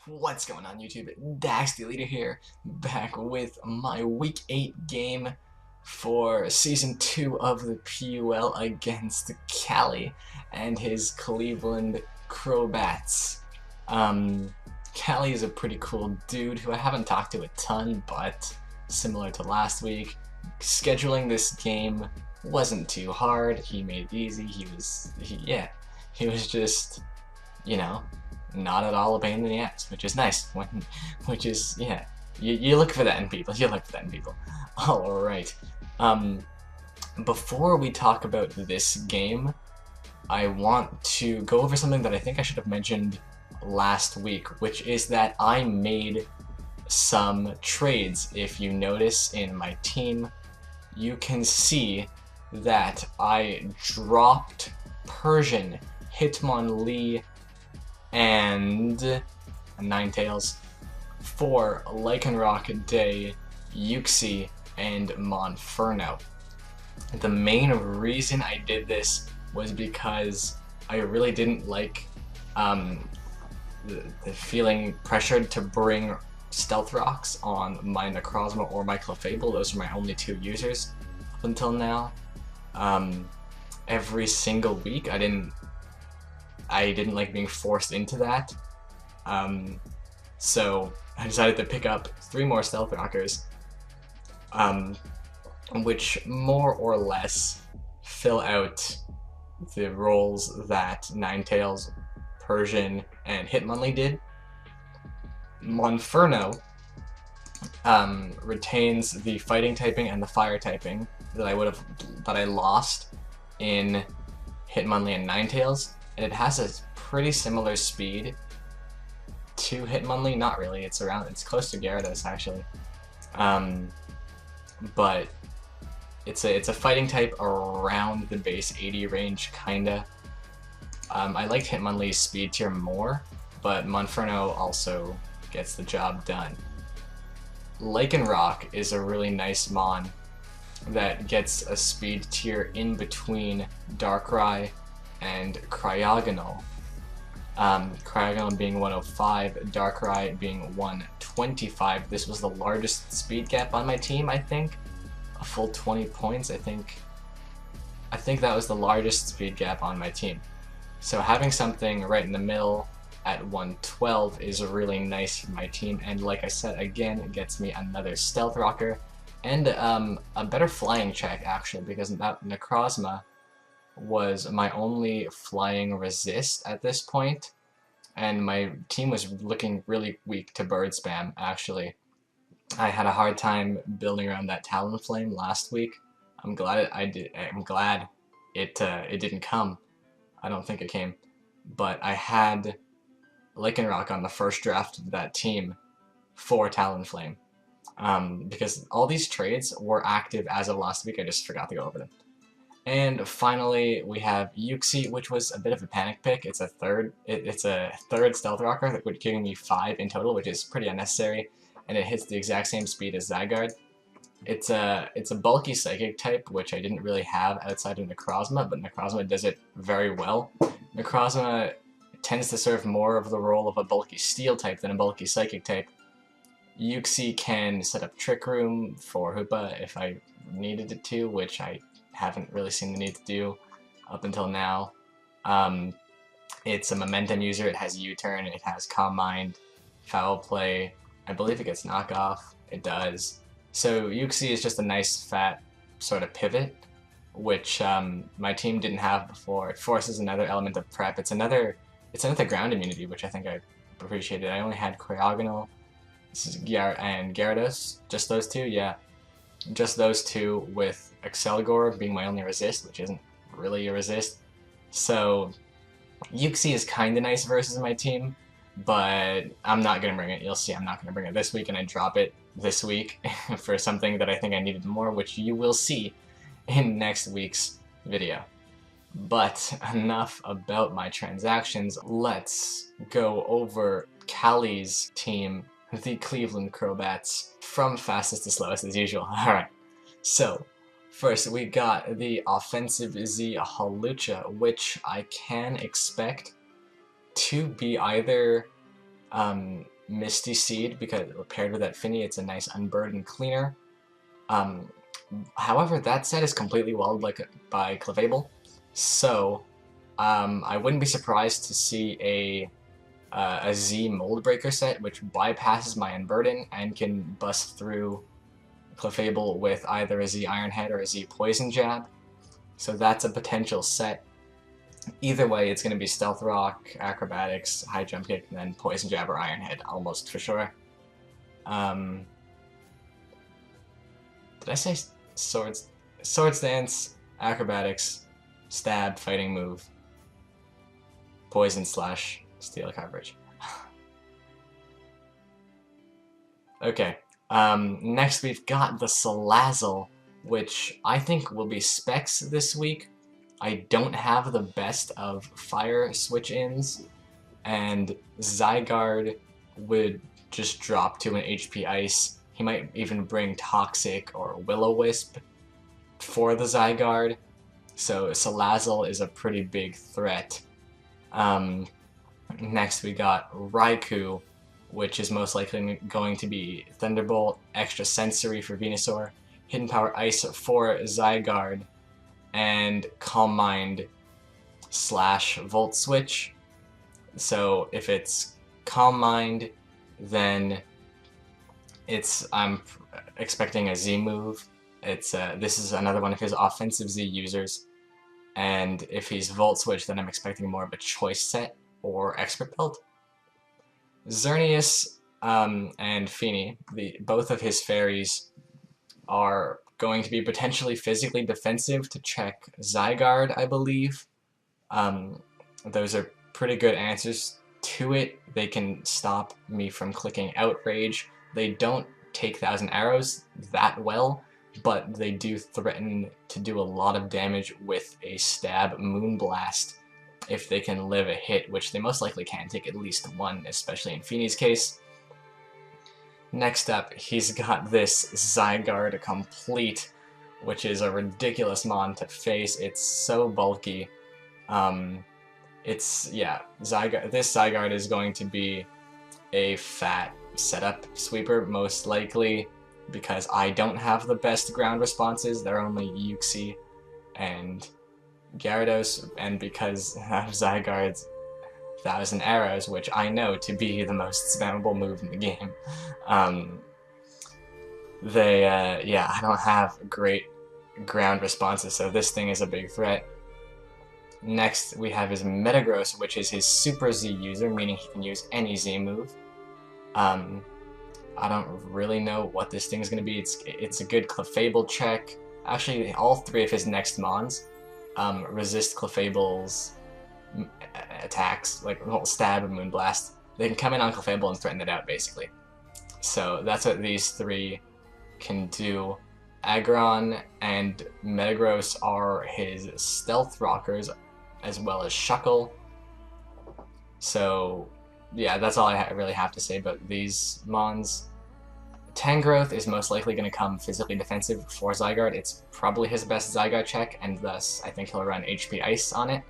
What's going on YouTube? Dax the Leader here, back with my Week 8 game for Season 2 of the PUL against Kalley and his Cleveland Crobats. Kalley is a pretty cool dude who I haven't talked to a ton, but similar to last week, scheduling this game wasn't too hard. He made it easy. He was just, you know, not at all a pain in the ass, which is nice. Which is, yeah, you look for that in people. You look for that in people. All right. Before we talk about this game, I want to go over something that I think I should have mentioned last week, which is that I made some trades. If you notice in my team, you can see that I dropped Persian, Hitmonlee, and Ninetales for Lycanroc, Day, Uxie, and Monferno. The main reason I did this was because I really didn't like the feeling pressured to bring Stealth Rocks on my Necrozma or my Clefable. Those are my only two users up until now. Every single week I didn't like being forced into that. So I decided to pick up 3 more Stealth Rockers, which more or less fill out the roles that Ninetales, Persian, and Hitmonlee did. Monferno retains the fighting typing and the fire typing that I lost in Hitmonlee and Ninetales. And it has a pretty similar speed to Hitmonlee. Not really. It's close to Gyarados actually. But it's a fighting type around the base 80 range, kinda. I liked Hitmonlee's speed tier more, but Monferno also gets the job done. Lycanroc is a really nice mon that gets a speed tier in between Darkrai and Cryogonal. Cryogonal being 105, Darkrai being 125. This was the largest speed gap on my team, I think. A full 20 points, I think that was the largest speed gap on my team. So having something right in the middle at 112 is really nice for my team, and like I said, again, it gets me another Stealth Rocker and a better flying check actually, because that Necrozma was my only flying resist at this point, and my team was looking really weak to bird spam actually. I had a hard time building around that Talonflame last week. I'm glad it didn't come. I don't think it came, but I had Lycanroc on the first draft of that team for Talonflame, because all these trades were active as of last week. I just forgot to go over them. And finally, we have Uxie, which was a bit of a panic pick. It's a third Stealth Rocker, which giving me 5 in total, which is pretty unnecessary, and it hits the exact same speed as Zygarde. It's a bulky Psychic type, which I didn't really have outside of Necrozma, but Necrozma does it very well. Necrozma tends to serve more of the role of a bulky Steel type than a bulky Psychic type. Uxie can set up Trick Room for Hoopa if I needed it to, which I haven't really seen the need to do up until now. It's a momentum user. It has U-turn, it has Calm Mind, Foul Play. I believe it gets knockoff. It does. So Uxie is just a nice fat sort of pivot, which my team didn't have before. It forces another element of prep. It's another ground immunity, which I think I appreciated. I only had Cryogonal and Gyarados, just those two, yeah. Just those two, with Excelgor being my only resist, which isn't really a resist. So Uxie is kinda nice versus my team, but I'm not gonna bring it. You'll see I'm not gonna bring it this week, and I drop it this week for something that I think I needed more, which you will see in next week's video. But enough about my transactions. Let's go over Kalley's team, the Cleveland Crobats, from fastest to slowest as usual. Alright, so first we got the offensive Z Hawlucha, which I can expect to be either Misty Seed, because paired with that Finny, it's a nice unburdened cleaner. However, that set is completely walled by Clefable, so I wouldn't be surprised to see a Z Mold Breaker set, which bypasses my Unburden and can bust through Clefable with either a Z Iron Head or a Z Poison Jab. So that's a potential set. Either way, it's going to be Stealth Rock, Acrobatics, High Jump Kick, and then Poison Jab or Iron Head, almost for sure. Did I say Swords Dance, Acrobatics, Stab, Fighting Move, Poison / Steel Coverage? Okay, next we've got the Salazzle, which I think will be specs this week. I don't have the best of fire switch-ins, and Zygarde would just drop to an HP Ice. He might even bring Toxic or Will-O-Wisp for the Zygarde, so Salazzle is a pretty big threat. Next we got Raikou, which is most likely going to be Thunderbolt, Extra Sensory for Venusaur, Hidden Power Ice for Zygarde, and Calm Mind / Volt Switch. So if it's Calm Mind, then I'm expecting a Z move. This is another one of his offensive Z users, and if he's Volt Switch, then I'm expecting more of a choice set or Expert Belt. Xerneas and Feeny, both of his fairies, are going to be potentially physically defensive to check Zygarde, I believe. Those are pretty good answers to it. They can stop me from clicking Outrage. They don't take Thousand Arrows that well, but they do threaten to do a lot of damage with a Stab Moonblast if they can live a hit, which they most likely can take at least one, especially in Feeny's case. Next up, he's got this Zygarde Complete, which is a ridiculous mon to face. It's so bulky. This Zygarde is going to be a fat setup sweeper, most likely, because I don't have the best ground responses. They're only Uxie and Gyarados, and because of Zygarde's Thousand Arrows, which I know to be the most spammable move in the game, I don't have great ground responses, so this thing is a big threat. Next, we have his Metagross, which is his Super Z user, meaning he can use any Z move. I don't really know what this thing is going to be. It's a good Clefable check. Actually, all three of his next mons resist Clefable's attacks, like Stab and Moonblast. They can come in on Clefable and threaten it out, basically. So that's what these three can do. Aggron and Metagross are his Stealth Rockers, as well as Shuckle. So yeah, that's all I really have to say about these mons. Tangrowth is most likely going to come physically defensive for Zygarde. It's probably his best Zygarde check, and thus I think he'll run HP Ice on it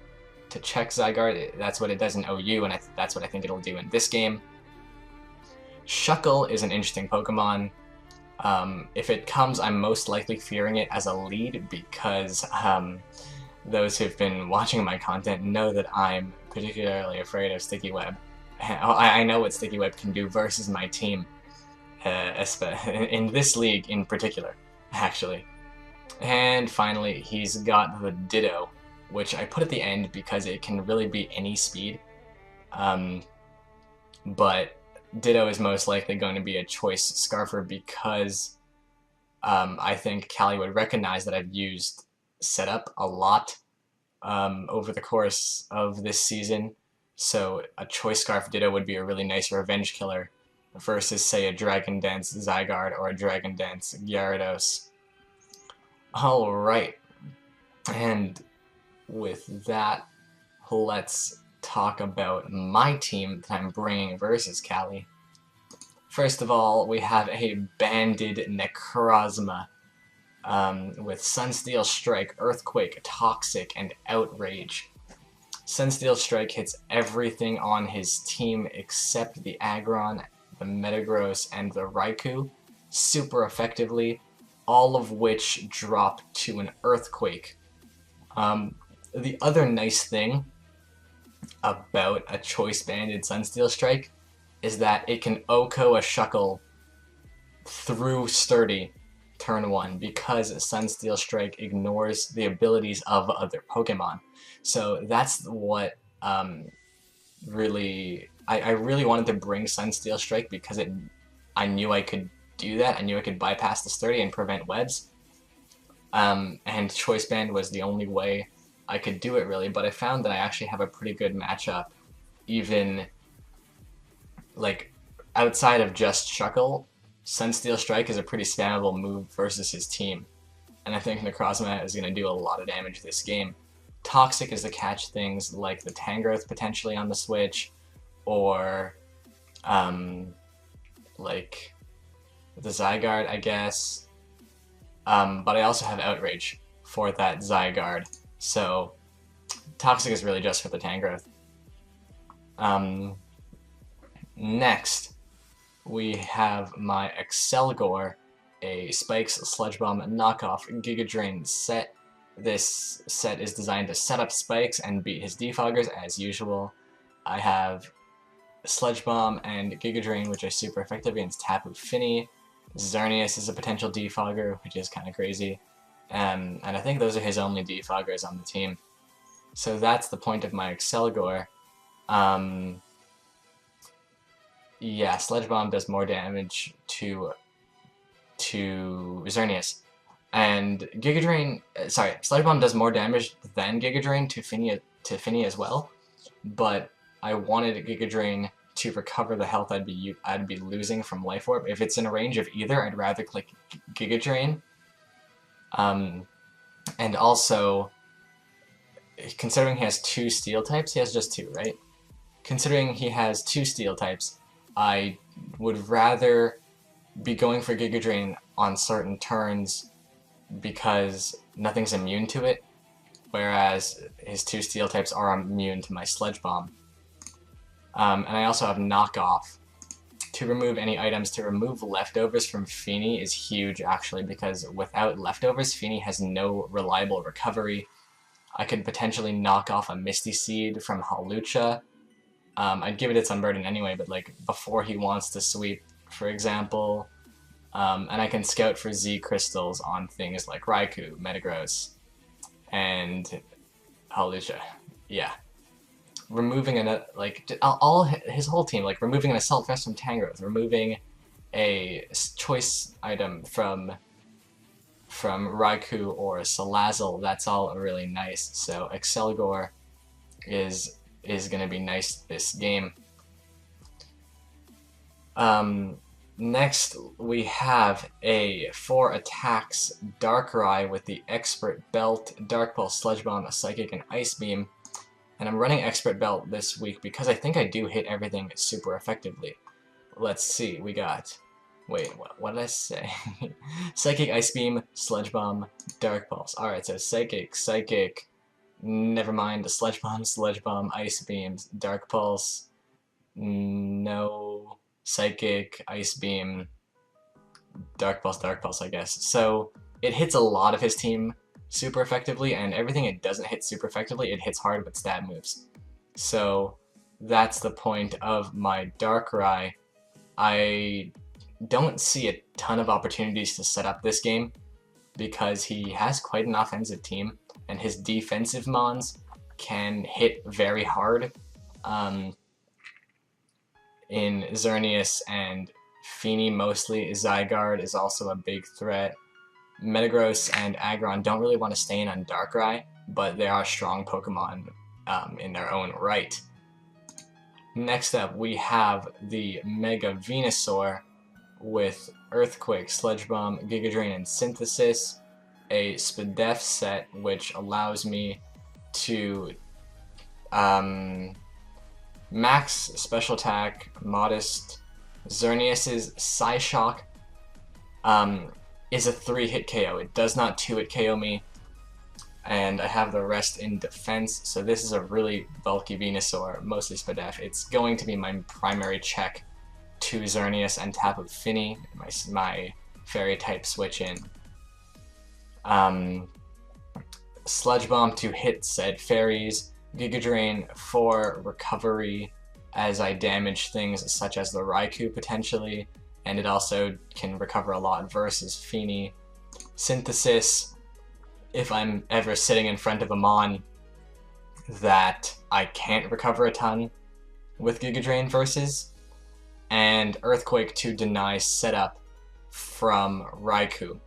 to check Zygarde. That's what it does in OU, and that's what I think it'll do in this game. Shuckle is an interesting Pokemon. If it comes, I'm most likely fearing it as a lead, because those who've been watching my content know that I'm particularly afraid of Sticky Web. I know what Sticky Web can do versus my team, in this league in particular, actually. And finally, he's got the Ditto, which I put at the end because it can really be any speed. But Ditto is most likely going to be a choice Scarfer because I think Kalley would recognize that I've used Setup a lot over the course of this season. So a choice Scarf Ditto would be a really nice revenge killer versus, say, a Dragon Dance Zygarde or a Dragon Dance Gyarados. Alright, and with that, let's talk about my team that I'm bringing versus Kalley. First of all, we have a Banded Necrozma with Sunsteel Strike, Earthquake, Toxic, and Outrage. Sunsteel Strike hits everything on his team except the Aggron, the Metagross, and the Raikou super effectively, all of which drop to an Earthquake. The other nice thing about a choice-banded Sunsteel Strike is that it can OHKO a Shuckle through Sturdy turn 1 because Sunsteel Strike ignores the abilities of other Pokemon. So that's what really I really wanted to bring Sunsteel Strike because I knew I could do that. I knew I could bypass the Sturdy and prevent webs. And Choice Band was the only way I could do it really, but I found that I actually have a pretty good matchup even like outside of just Shuckle. Sunsteel Strike is a pretty spammable move versus his team, and I think Necrozma is going to do a lot of damage this game. Toxic is to catch things like the Tangrowth potentially on the Switch, or like the Zygarde, I guess. But I also have Outrage for that Zygarde, so Toxic is really just for the Tangrowth. Next, we have my Excelgor, a Spikes Sludge Bomb knockoff Giga Drain set. This set is designed to set up Spikes and beat his defoggers as usual. I have Sludge Bomb and Giga Drain, which are super effective against Tapu Fini. Xerneas is a potential defogger, which is kind of crazy. And I think those are his only defoggers on the team. So that's the point of my Excelgor. Yeah, Sludge Bomb does more damage to Xerneas. And Giga Drain, sorry, Sludge Bomb does more damage than Giga Drain to Fini as well. But I wanted Giga Drain to recover the health I'd be losing from Life Orb. If it's in a range of either, I'd rather click Giga Drain. And also, considering he has 2 Steel types, he has just 2, right? Considering he has 2 Steel types, I would rather be going for Giga Drain on certain turns because nothing's immune to it, whereas his 2 Steel types are immune to my Sludge Bomb. And I also have Knockoff. To remove any items, to remove leftovers from Fini is huge actually, because without leftovers, Fini has no reliable recovery. I could potentially knock off a Misty Seed from Hawlucha. I'd give it its Unburden anyway, but like before he wants to sweep, for example. And I can scout for Z crystals on things like Raikou, Metagross, and Hawlucha. Yeah. Removing his whole team, like removing an Assault Vest from Tangrowth, removing a choice item from Raikou or Salazzle, that's all really nice. So Excelgor is going to be nice this game. Next, we have a 4 attacks Darkrai with the Expert Belt, Dark Pulse, Sludge Bomb, Psychic, and Ice Beam. And I'm running Expert Belt this week because I think I do hit everything super effectively. Let's see, we got... Wait, what did I say? Psychic, Ice Beam, Sludge Bomb, Dark Pulse. Alright, so Psychic, never mind, Sludge Bomb, Ice Beam, Dark Pulse, no, Psychic, Ice Beam, Dark Pulse, I guess. So it hits a lot of his team super effectively, and everything it doesn't hit super effectively, it hits hard with stab moves. So that's the point of my Darkrai. I don't see a ton of opportunities to set up this game because he has quite an offensive team, and his defensive mons can hit very hard. In Xerneas and Fini mostly, Zygarde is also a big threat. Metagross and Aggron don't really want to stay in on Darkrai, but they are strong Pokemon in their own right. Next up, we have the Mega Venusaur with Earthquake, Sludge Bomb, Giga Drain, and Synthesis. A Spadef set, which allows me to max special attack, modest. Xerneas' Psyshock is a 3-hit KO. It does not 2-hit KO me. and I have the rest in defense, so this is a really bulky Venusaur, mostly Spadef. It's going to be my primary check to Xerneas and tap of Finny, my fairy type switch in. Sludge Bomb to hit said fairies, Giga Drain for recovery as I damage things such as the Raikou potentially, and it also can recover a lot versus Feeny. Synthesis, if I'm ever sitting in front of a Mon that I can't recover a ton with Giga Drain versus, and Earthquake to deny setup from Raikou.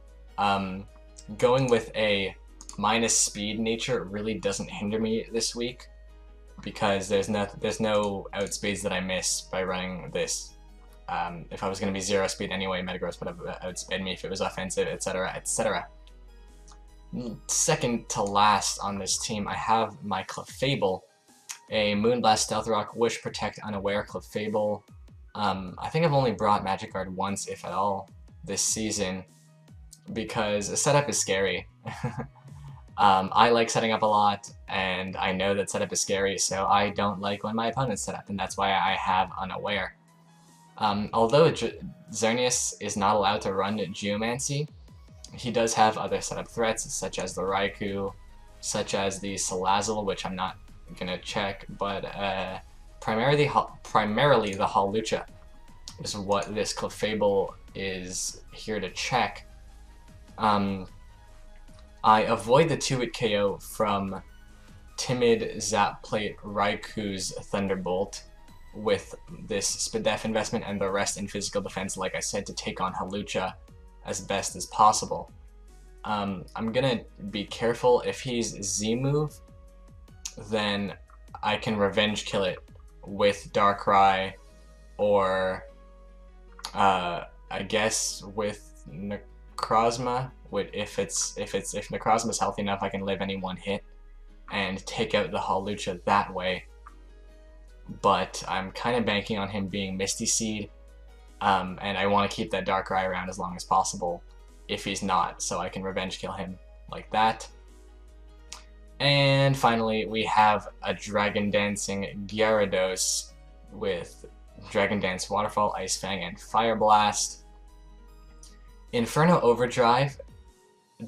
Going with a minus speed nature really doesn't hinder me this week because there's no outspeeds that I miss by running this. If I was going to be 0 speed anyway, Metagross would have outsped me if it was offensive, etc., etc. Second to last on this team, I have my Clefable, a Moonblast, Stealth Rock, Wish, Protect, Unaware Clefable. I think I've only brought Magic Guard once, if at all, this season, because the setup is scary. I like setting up a lot, and I know that setup is scary, so I don't like when my opponents set up, and that's why I have Unaware. Although Xerneas is not allowed to run Geomancy, he does have other setup threats, such as the Raikou, such as the Salazzle, which I'm not gonna check, but primarily the Hawlucha is what this Clefable is here to check. I avoid the 2-hit KO from Timid Zap Plate Raikou's Thunderbolt with this Spadef investment and the rest in physical defense, like I said, to take on Hawlucha as best as possible. I'm gonna be careful. If he's Z-move, then I can revenge kill it with Darkrai, or I guess with Necrozma. If Necrozma's healthy enough, I can live any one hit and take out the Hawlucha that way. But I'm kind of banking on him being Misty Seed, and I want to keep that Darkrai around as long as possible if he's not, so I can revenge kill him like that. And finally, we have a Dragon Dancing Gyarados with Dragon Dance, Waterfall, Ice Fang, and Fire Blast. Inferno Overdrive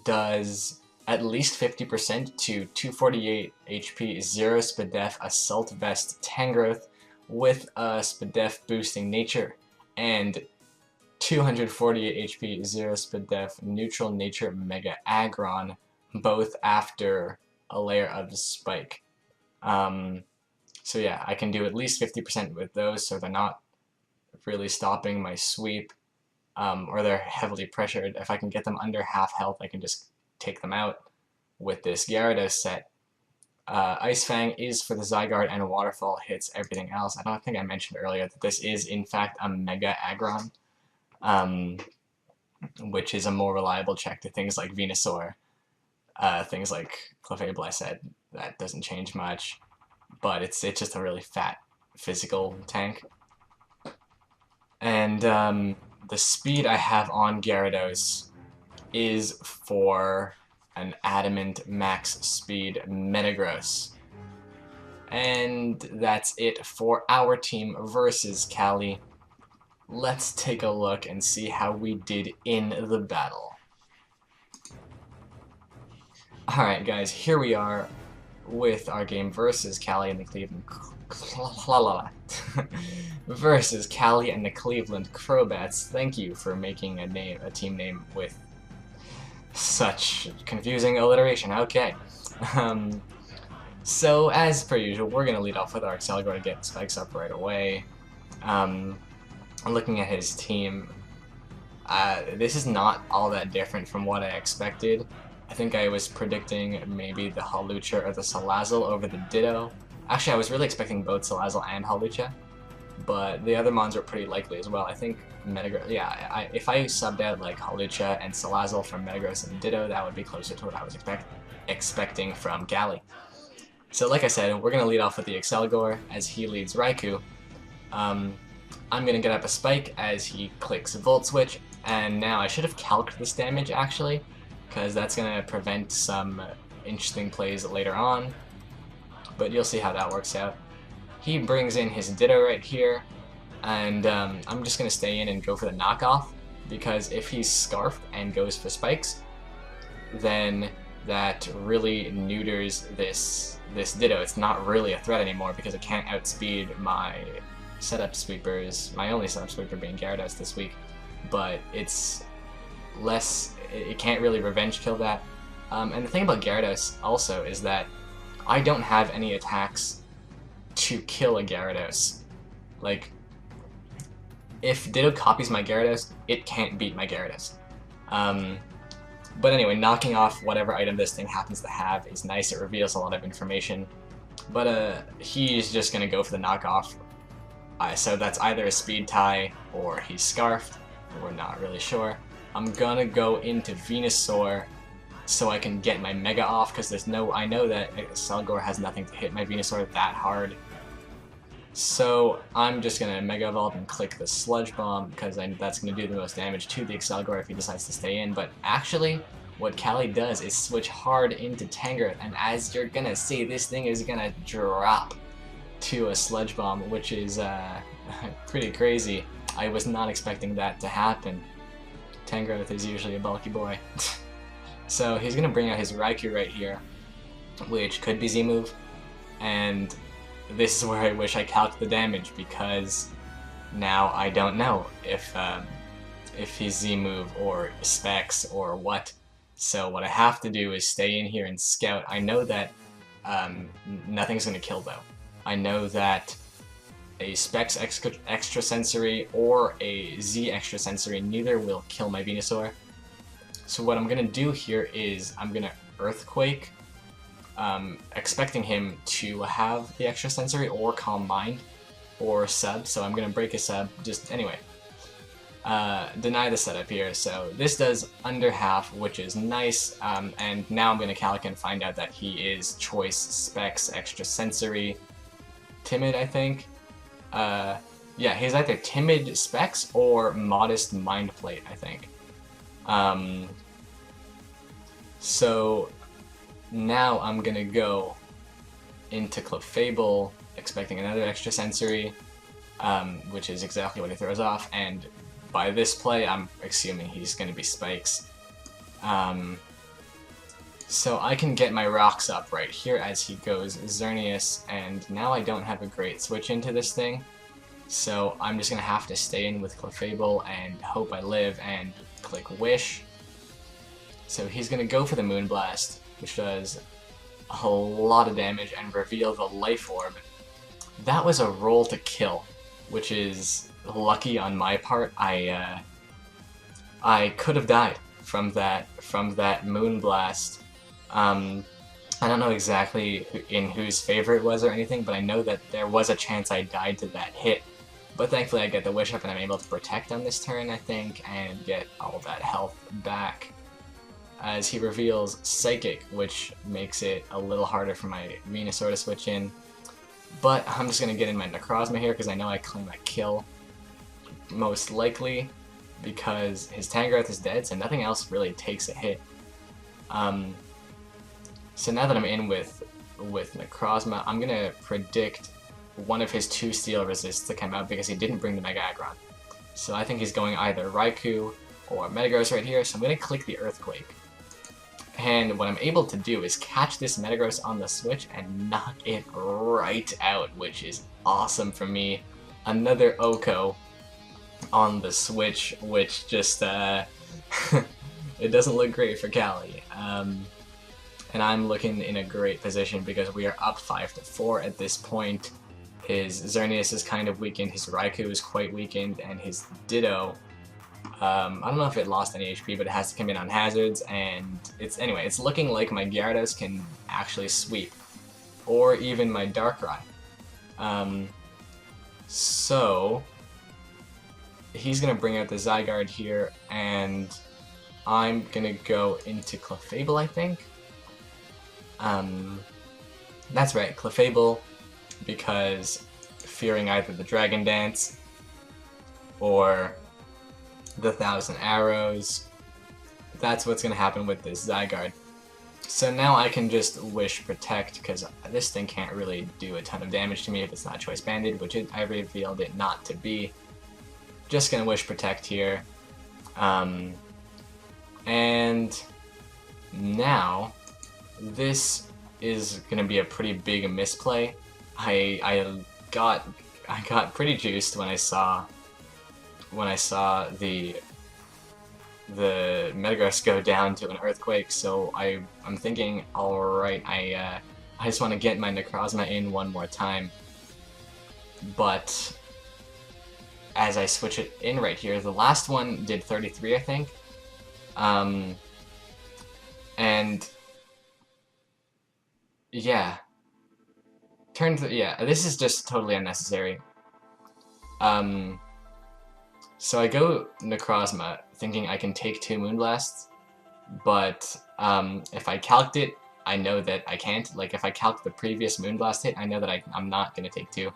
does at least 50% to 248 HP, 0 Spadef, Assault Vest, Tangrowth with a Spadef boosting nature, and 248 HP, 0 Spadef, Neutral Nature, Mega Aggron, both after a layer of Spike. So yeah, I can do at least 50% with those, so they're not really stopping my sweep, or they're heavily pressured. If I can get them under half health, I can just take them out with this Gyarados set. Ice Fang is for the Zygarde, and Waterfall hits everything else. I don't think I mentioned earlier that this is in fact a Mega Aggron, which is a more reliable check to things like Venusaur. Things like Clefable, I said, that doesn't change much, but it's just a really fat physical tank. And the speed I have on Gyarados is for an Adamant Max Speed Metagross. And that's it for our team versus Kalley. Let's take a look and see how we did in the battle. Alright guys, here we are with our game versus Kalley and the Cleveland versus Kalley and the Cleveland Crobats. Thank you for making a team name with such confusing alliteration. Okay. So as per usual, we're gonna lead off with our Excelgor to get spikes up right away. Looking at his team, this is not all that different from what I expected. I think I was predicting maybe the Hawlucha or the Salazzle over the Ditto. Actually, I was really expecting both Salazzle and Hawlucha, but the other mons are pretty likely as well. I think Metagross, yeah, if I subbed out like Hawlucha and Salazzle from Metagross and Ditto, that would be closer to what I was expecting from Kalley. So like I said, we're going to lead off with the Excelgor as he leads Raikou. I'm going to get up a Spike as he clicks Volt Switch, and now I should have calced this damage actually, because that's going to prevent some interesting plays later on, but you'll see how that works out. He brings in his Ditto right here, and I'm just going to stay in and go for the knockoff, because if he's Scarfed and goes for spikes, then that really neuters this Ditto. It's not really a threat anymore because it can't outspeed my setup sweepers, my only setup sweeper being Gyarados this week, but it's less, it can't really revenge kill that. And the thing about Gyarados also is that I don't have any attacks to kill a Gyarados. Like, if Ditto copies my Gyarados, it can't beat my Gyarados. But anyway, knocking off whatever item this thing happens to have is nice. It reveals a lot of information. But he's just going to go for the knockoff. So that's either a speed tie or he's Scarfed. We're not really sure. I'm going to go into Venusaur so I can get my Mega off, because there's no, I know that Selgor has nothing to hit my Venusaur that hard. So I'm just going to Mega Evolve and click the Sludge Bomb, because that's going to do the most damage to the Excelgor if he decides to stay in. But actually, what Kalley does is switch hard into Tangrowth, and as you're going to see, this thing is going to drop to a Sludge Bomb, which is pretty crazy. I was not expecting that to happen. Tangrowth is usually a bulky boy. So he's going to bring out his Raikou right here, which could be Z-move, and this is where I wish I calced the damage, because now I don't know if he's Z-move or Specs or what. So what I have to do is stay in here and scout. I know that nothing's going to kill though. I know that a Specs extrasensory or a Z extrasensory, neither will kill my Venusaur. So what I'm going to do here is I'm going to Earthquake, expecting him to have the extrasensory or Calm Mind or Sub, so I'm going to break a Sub, just anyway. Deny the setup here, so this does under half, which is nice, and now I'm going to calc and find out that he is Choice, Specs, Extrasensory, Timid, I think. Yeah, he's either Timid Specs or Modest Mind Plate, I think. So now I'm gonna go into Clefable, expecting another extrasensory, which is exactly what he throws off, and by this play I'm assuming he's gonna be Spikes. So I can get my rocks up right here as he goes Xerneas, and now I don't have a great switch into this thing, so I'm just gonna have to stay in with Clefable and hope I live and click Wish. So he's gonna go for the Moonblast, which does a lot of damage and reveal the Life Orb. That was a roll to kill, which is lucky on my part. I could have died from that Moonblast. I don't know exactly in whose favor it was or anything, but I know that there was a chance I died to that hit. But thankfully I get the Wish up and I'm able to protect on this turn, I think, and get all that health back. As he reveals Psychic, which makes it a little harder for my Venusaur to switch in. But I'm just going to get in my Necrozma here because I know I claim a kill, most likely, because his Tangrowth is dead, so nothing else really takes a hit. So now that I'm in with Necrozma, I'm going to predict one of his 2 Steel Resists to come out because he didn't bring the Mega Aggron. So I think he's going either Raikou or Metagross right here, so I'm going to click the Earthquake. And what I'm able to do is catch this Metagross on the switch and knock it right out, which is awesome for me. Another Oko on the switch, which just, it doesn't look great for Kalley. And I'm looking in a great position because we are up 5-4 at this point. His Xerneas is kind of weakened, his Raikou is quite weakened, and his Ditto, I don't know if it lost any HP, but it has to come in on hazards, and it's looking like my Gyarados can actually sweep, or even my Darkrai. So he's gonna bring out the Zygarde here, and I'm gonna go into Clefable, I think. That's right, Clefable, because fearing either the Dragon Dance or the 1,000 Arrows, that's what's going to happen with this Zygarde. So now I can just Wish Protect, because this thing can't really do a ton of damage to me if it's not Choice Banded, which I revealed it not to be. Just gonna Wish Protect here. And now, this is gonna be a pretty big misplay. I got pretty juiced when I saw the Metagross go down to an Earthquake, so I'm thinking, alright, I just want to get my Necrozma in one more time. But as I switch it in right here, the last one did 33, I think. And yeah. This is just totally unnecessary. So I go Necrozma, thinking I can take 2 Moonblasts, but if I calced it, I know that I can't. Like, if I calc the previous Moonblast hit, I know that I'm not going to take 2.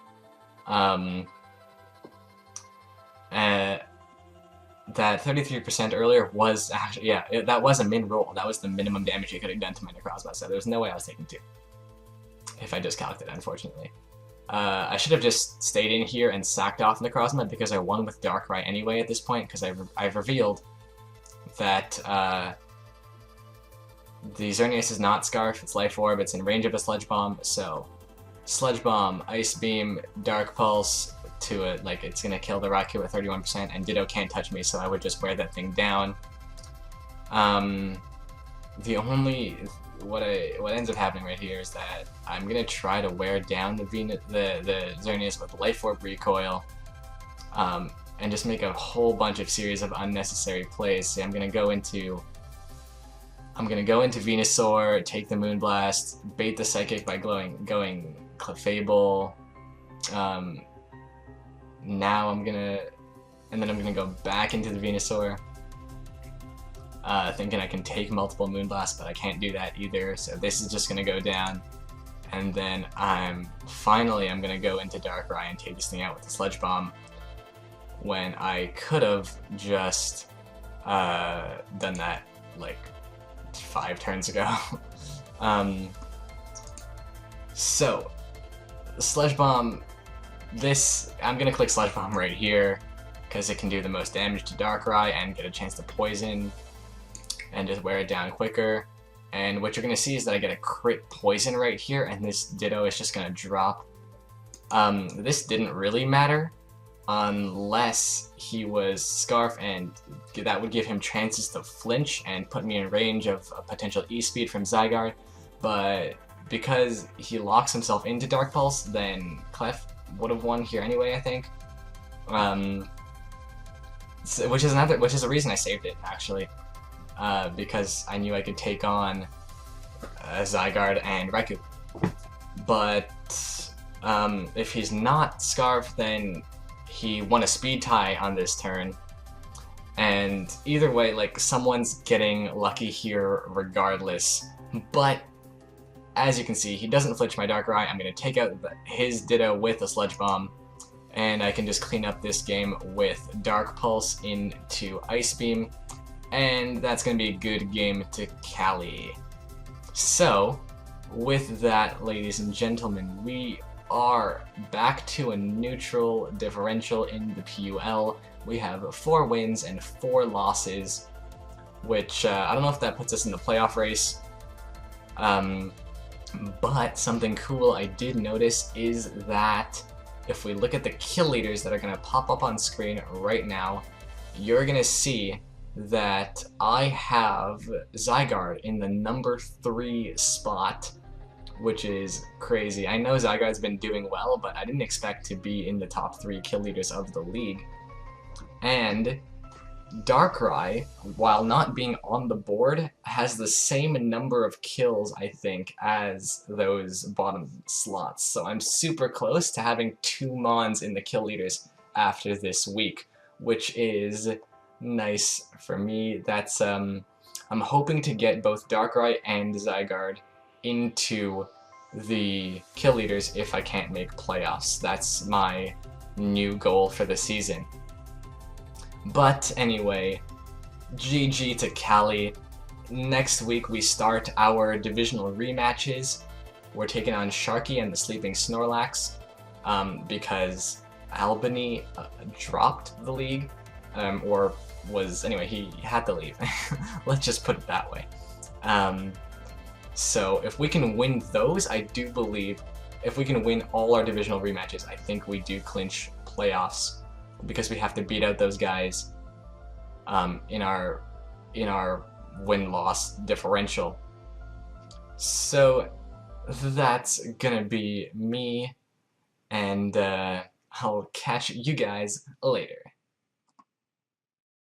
That 33% earlier was actually, that was a min roll. That was the minimum damage it could have done to my Necrozma, so there's no way I was taking 2. If I just calced it, unfortunately. I should have just stayed in here and sacked off Necrozma because I won with Darkrai anyway at this point, because I've revealed that the Xerneas is not Scarf, it's Life Orb, it's in range of a Sludge Bomb, so Sludge Bomb, Ice Beam, Dark Pulse to it, like it's gonna kill the Raikou at 31%, and Ditto can't touch me, so I would just wear that thing down. What ends up happening right here is that I'm gonna try to wear down the Xerneas with Life Orb Recoil, and just make a whole bunch of series of unnecessary plays. So I'm gonna go into Venusaur, take the Moonblast, bait the Psychic by going Clefable. Now I'm gonna go back into the Venusaur. Thinking I can take multiple Moonblasts, but I can't do that either, so this is just going to go down. And then I'm going to go into Darkrai and take this thing out with the Sludge Bomb, when I could have just done that like 5 turns ago. So, Sludge Bomb, I'm going to click Sludge Bomb right here, because it can do the most damage to Darkrai and get a chance to poison and just wear it down quicker. And what you're going to see is that I get a crit poison right here, and this Ditto is just going to drop. This didn't really matter unless he was Scarf, and that would give him chances to flinch and put me in range of a potential E-Speed from Zygarde. But because he locks himself into Dark Pulse, then Clef would have won here anyway, I think. Which is a reason I saved it, actually. Because I knew I could take on Zygarde and Raikou. But if he's not Scarf, then he won a speed tie on this turn. And either way, like, someone's getting lucky here regardless. But as you can see, he doesn't flinch my Darkrai. I'm going to take out his Ditto with a Sludge Bomb, and I can just clean up this game with Dark Pulse into Ice Beam. And that's going to be a good game to Kalley. So, with that, ladies and gentlemen, we are back to a neutral differential in the PUL. We have 4 wins and 4 losses, which I don't know if that puts us in the playoff race. But something cool I did notice is that if we look at the kill leaders that are going to pop up on screen right now, you're going to see that I have Zygarde in the number 3 spot, which is crazy. I know Zygarde's been doing well, but I didn't expect to be in the top 3 kill leaders of the league. And Darkrai, while not being on the board, has the same number of kills, I think, as those bottom slots. So I'm super close to having 2 Mons in the kill leaders after this week, which is nice for me. That's I'm hoping to get both Darkrai and Zygarde into the kill leaders if I can't make playoffs. That's my new goal for the season. But anyway, GG to Kalley. next week we start our divisional rematches. We're taking on Sharky and the Sleeping Snorlax because Albany dropped the league, or was, anyway, he had to leave. Let's just put it that way. So if we can win those, I do believe, if we can win all our divisional rematches, I think we do clinch playoffs, because we have to beat out those guys in our win-loss differential. So that's gonna be me, and I'll catch you guys later.